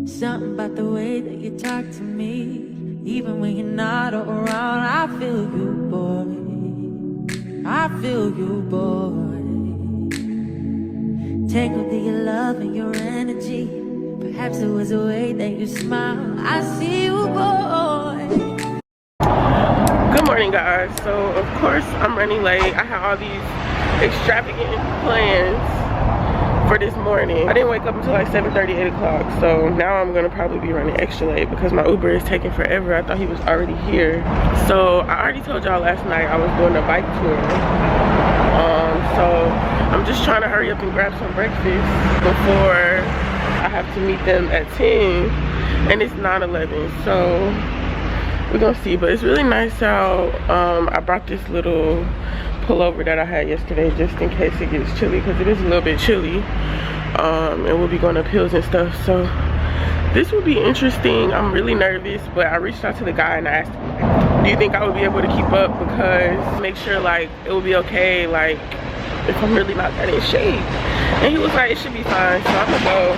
Something about the way that you talk to me. Even when you're not around, I feel you, boy. I feel you, boy. Tangled in your love and your energy. Perhaps it was the way that you smile. I see you, boy. Good morning, guys. So of course I'm running late. I have all these extravagant plans for this morning. I didn't wake up until like 7:30, 8 o'clock. So now I'm gonna probably be running extra late because my Uber is taking forever. I thought he was already here. So I already told y'all last night I was doing a bike tour. So I'm just trying to hurry up and grab some breakfast before I have to meet them at 10, and it's 9:11. So we're gonna see, but it's really nice out. I brought this little pullover that I had yesterday just in case it gets chilly, because it is a little bit chilly. And we'll be going up hills and stuff, so this will be interesting. I'm really nervous, but I reached out to the guy and I asked him, do you think I would be able to keep up, because make sure like it will be okay, like if I'm really not that in shape. And he was like, it should be fine. So I'm gonna go.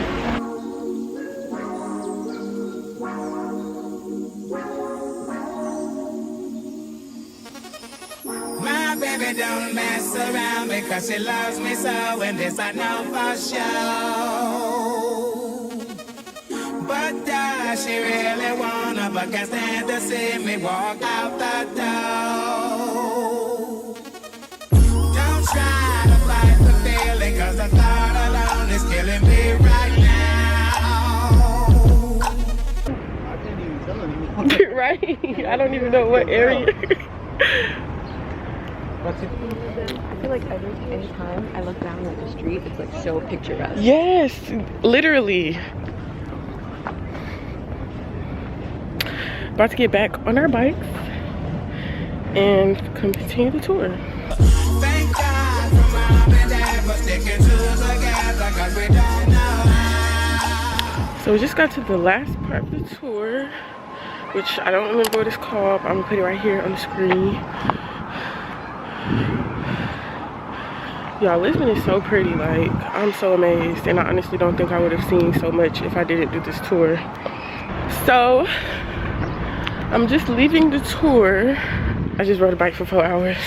Baby, don't mess around because she loves me so, and this I know for sure. But does she really wanna, but can't stand to see me walk out the door. Don't try to fight the feeling, cause the thought alone is killing me right now. I can't even tell anyone. Right? I don't even know what area. I feel like any time I look down at the street, it's like so picturesque. Yes, literally. About to get back on our bikes and continue the tour. Thank God for mom and dad for sticking to together, cause we don't know how. So we just got to the last part of the tour, which I don't remember what it's called, but I'm gonna put it right here on the screen. Y'all, Lisbon is so pretty. Like, I'm so amazed, and I honestly don't think I would have seen so much if I didn't do this tour. So I'm just leaving the tour. I just rode a bike for 4 hours,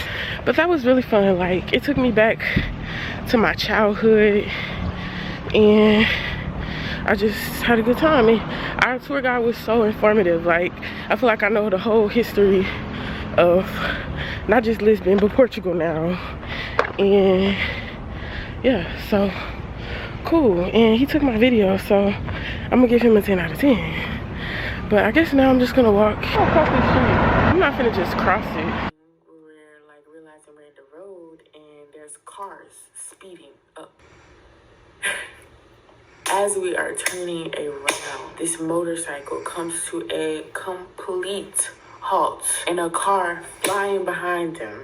but that was really fun. Like, it took me back to my childhood, and I just had a good time. And our tour guide was so informative. Like, I feel like I know the whole history of not just Lisbon but Portugal now. And yeah, so cool. And he took my video, so I'm gonna give him a 10 out of 10. But I guess now I'm just gonna walk across the street. I'm not gonna just cross it. We're like realizing we're at the road and there's cars speeding up. As we are turning around, this motorcycle comes to a complete halt, and a car flying behind them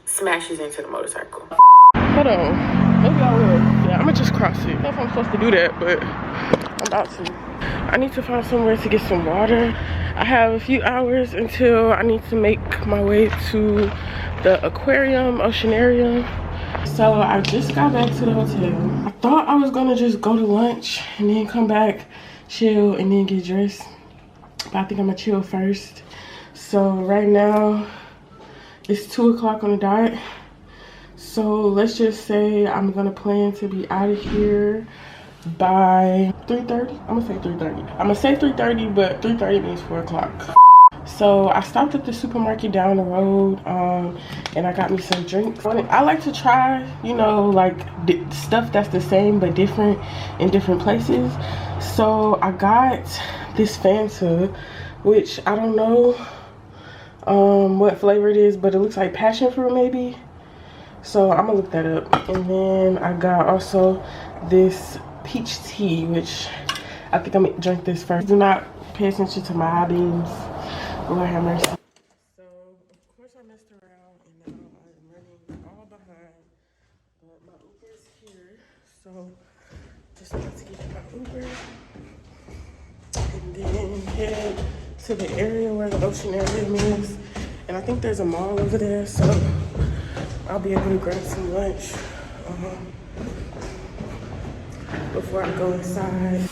smashes into the motorcycle. Hold on, maybe I will. Yeah, I'm gonna just cross it. I don't know if I'm supposed to do that, but I'm about to. I need to find somewhere to get some water. I have a few hours until I need to make my way to the aquarium, oceanarium. So I just got back to the hotel. I thought I was gonna just go to lunch and then come back, chill, and then get dressed. But I think I'm gonna chill first. So right now, it's 2 o'clock on the dot. So let's just say I'm gonna plan to be out of here by 3:30. I'm gonna say 3:30. I'm gonna say 3:30, but 3:30 means 4 o'clock. So I stopped at the supermarket down the road, and I got me some drinks. I like to try, you know, like stuff that's the same but different in different places. So I got this Fanta, which I don't know what flavor it is, but it looks like passion fruit maybe. So I'm gonna look that up. And then I got also this peach tea, which I think I'm gonna drink this first. Do not pay attention to my eye beams. Lord have mercy. So of course I messed around and now I'm running all behind, but my Uber is here. So just about to get my Uber and then head to the area where the oceanarium is. And I think there's a mall over there, so I'll be able to grab some lunch before I go inside.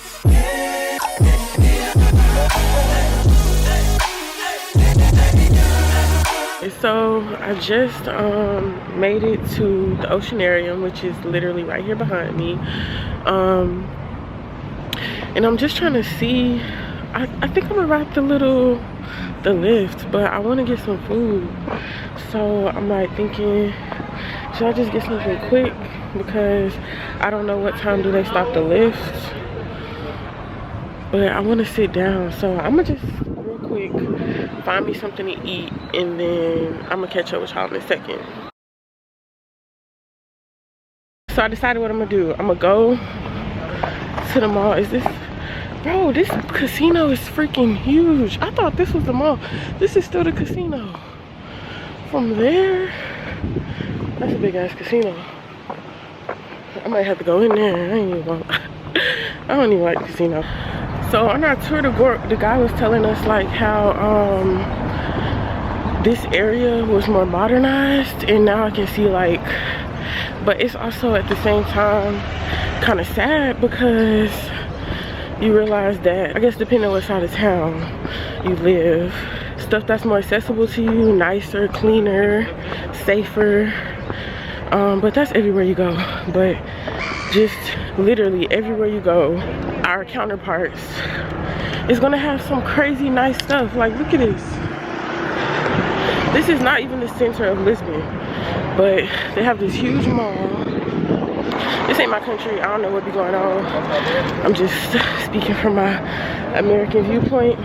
So I just made it to the oceanarium, which is literally right here behind me. And I'm just trying to see, I think I'm gonna ride the lift, but I want to get some food. So I'm like thinking, should I just get something quick, because I don't know what time do they stop the lift, but I want to sit down. So I'm gonna just real quick find me something to eat, and then I'm gonna catch up with y'all in a second. So I decided what I'm gonna do. I'm gonna go to the mall. Is this, bro, this casino is freaking huge. I thought this was the mall. This is still the casino. From there, that's a big ass casino. I might have to go in there. I ain't even gonna, I don't even like the casino. So on our tour, the guy was telling us like how this area was more modernized, and now I can see like, but it's also at the same time kind of sad, because you realize that, I guess depending on what side of town you live, stuff that's more accessible to you, nicer, cleaner, safer, but that's everywhere you go. But just literally everywhere you go, our counterparts is gonna have some crazy nice stuff. Like, look at this. This is not even the center of Lisbon, but they have this huge mall. This ain't my country. I don't know what be going on. I'm just speaking from my American viewpoint.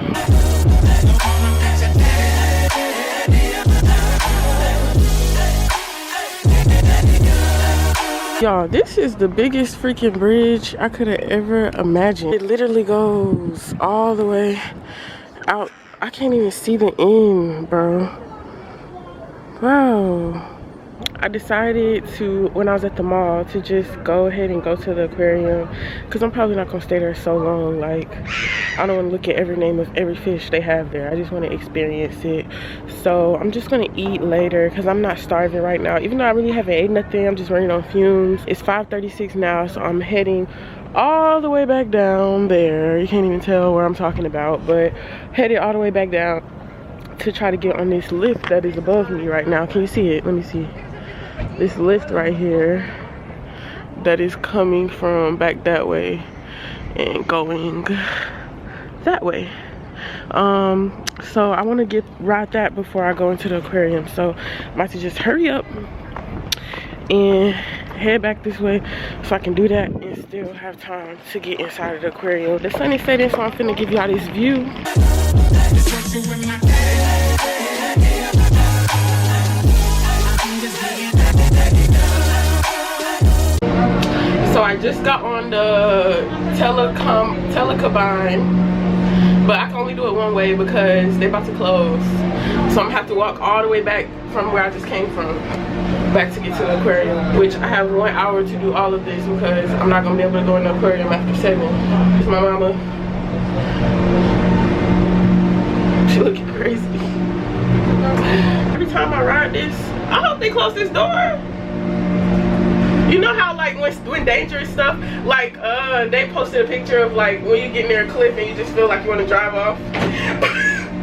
Y'all, this is the biggest freaking bridge I could have ever imagined. It literally goes all the way out. I can't even see the end, bro. Wow. I decided to, when I was at the mall, to just go ahead and go to the aquarium, because I'm probably not gonna stay there so long. Like, I don't want to look at every name of every fish they have there. I just want to experience it. So I'm just gonna eat later, because I'm not starving right now. Even though I really haven't ate nothing, I'm just running on fumes. It's 5:36 now, so I'm heading all the way back down there. You can't even tell where I'm talking about, but headed all the way back down to try to get on this lift that is above me right now. Can you see it? Let me see. This lift right here that is coming from back that way and going that way. So I want to ride that before I go into the aquarium. So I'm about to just hurry up and head back this way so I can do that and still have time to get inside of the aquarium. The sun is setting, so I'm finna give y'all this view. So I just got on the telecabine, but I can only do it one way because they're about to close. So I'm gonna have to walk all the way back from where I just came from, back to get to the aquarium, which I have 1 hour to do all of this because I'm not gonna be able to go in the aquarium after 7. It's my mama. She looking crazy. Every time I ride this, I hope they close this door. You know how like when dangerous stuff, like they posted a picture of like when you get near a cliff and you just feel like you want to drive off.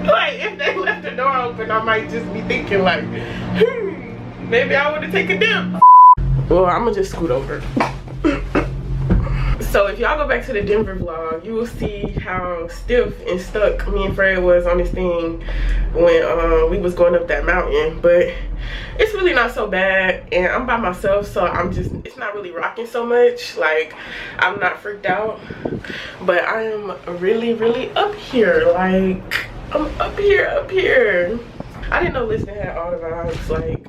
Like if they left the door open, I might just be thinking like, maybe I want to take a dip. Well, I'm gonna just scoot over. So if y'all go back to the Denver vlog, you will see how stiff and stuck me and Fred was on this thing when we was going up that mountain. But it's really not so bad, and I'm by myself, so it's not really rocking so much. Like, I'm not freaked out, but I am really up here. Like, I'm up here. I didn't know Lisbon had all the vibes. Like,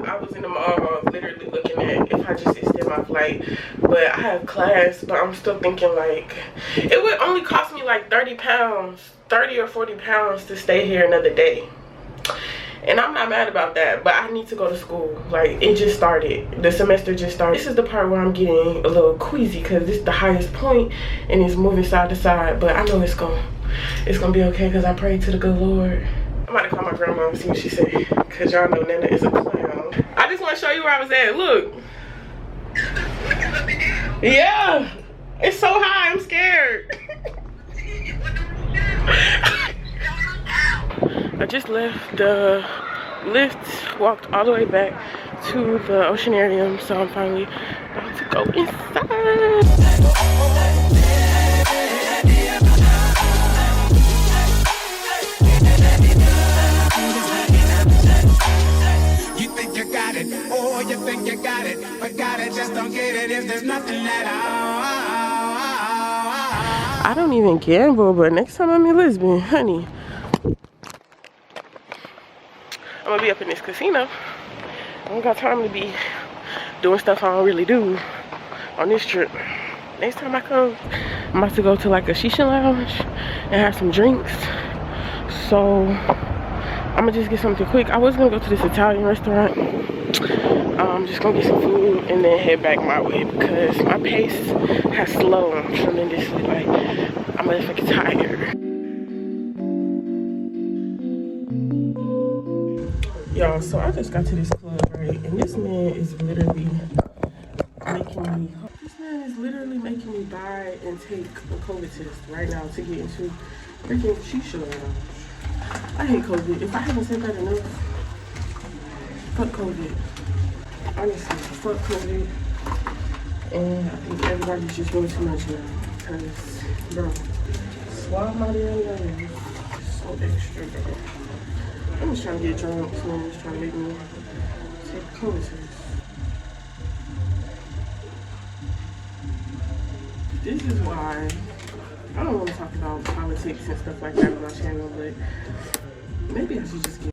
I was in the mall literally looking at if I just extend my flight, but I have class. But I'm still thinking like it would only cost me like 30 or 40 pounds to stay here another day, and I'm not mad about that. But I need to go to school. Like, it just started, the semester just started. This is the part where I'm getting a little queasy because this is the highest point and it's moving side to side, but I know it's gonna be okay because I prayed to the good Lord. I'm about to call my grandma and see what she said, because y'all know Nana is a clown. I just want to show you where I was at. Look. Yeah. It's so high. I'm scared. I just left the Lyft, walked all the way back to the oceanarium, so I'm finally about to go inside. You think you got it, oh, you think you got it, but got it, just don't get it if there's nothing at all. I don't even gamble, but next time I'm in Lisbon, honey, I'm gonna be up in this casino. I don't got time to be doing stuff I don't really do on this trip. Next time I come, I'm about to go to like a shisha lounge and have some drinks. So I'm gonna just get something quick. I was gonna go to this Italian restaurant. I'm just gonna get some food and then head back my way because my pace has slowed tremendously. Like, I'm motherfucking tired. Y'all, so I just got to this club, right? And this man is literally making me buy and take a COVID test right now to get into freaking shisha lounge. I hate COVID. If I haven't said that enough, fuck COVID. Honestly, fuck COVID. And I think everybody's just doing too much now. Because, bro, swab my damn nose. So extra, bro. I'm just trying to get drunk. Someone was trying to make me take a COVID test. This is why I don't want to talk about politics and stuff like that on my channel, but maybe I should just get